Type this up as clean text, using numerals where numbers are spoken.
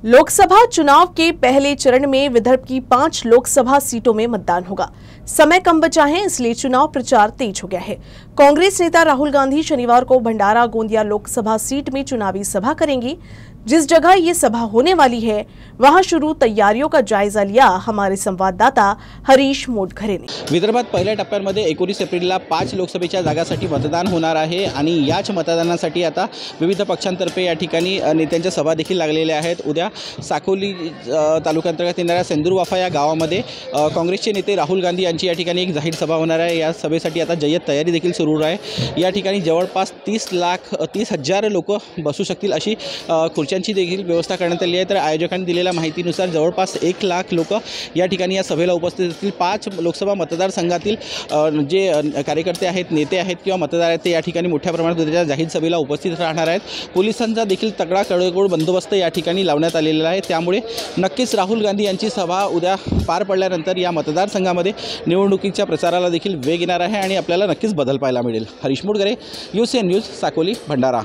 लोकसभा चुनाव के पहले चरण में विदर्भ की 5 लोकसभा सीटों में मतदान होगा। समय कम बचा है, इसलिए चुनाव प्रचार तेज हो गया है। कांग्रेस नेता राहुल गांधी शनिवार को भंडारा गोंदिया लोकसभा सीट में चुनावी सभा करेंगी। जिस जगह ये सभा होने वाली है, वहां शुरू तैयारियों का जायजा लिया हमारे संवाददाता हरीश मोटघरे ने। विदर्भात पहिल्या टप्प्यामध्ये 19 एप्रिलला 5 लोकसभेच्या जागांसाठी मतदान होणार आहे आणि याच मतदानासाठी आता विविध पक्षांतर्फे या ठिकाणी नेत्यांच्या सभा देखील लागलेल्या आहेत। उद्या साकोली तालुक्यांतर्गत येणाऱ्या सेंदूरवाफा या गावामध्ये काँग्रेसचे नेते राहुल गांधी यांची या ठिकाणी एक जाहीर सभा होणार आहे। या सभेसाठी आता जय्यत तयारी देखील सुरू आहे। या ठिकाणी जवळपास 30,00,000 लोक बसू शकतील अशी खुर्च्यांची देखील व्यवस्था करण्यात आली आहे। तर आयोजकांनी दिलेल्या माहितीनुसार जवळपास 1,00,000 लोक या ठिकाणी या सभेला उपस्थित असतील। 5 लोकसभा मतदारसंघातील जे कार्यकर्ते आहेत, नेते आहेत किंवा मतदार आहेत, ते या ठिकाणी मोठ्या प्रमाणात उद्याच्या जाहीर सभेला उपस्थित राहणार आहेत। पोलिसांचा देखील तगडा कडेकोट बंदोबस्त या ठिकाणी लावण्यात आलेला आहे। त्यामुळे नक्कीच राहुल गांधी यांची सभा उद्या पार पडल्यानंतर या मतदारसंघामध्ये निवडणुकीच्या प्रचाराला देखील वेग येणार आहे आणि आपल्याला नक्कीच बदल पाहायला मिळेल। हरीश मोटघरे, UCN न्यूज, साकोली, भंडारा।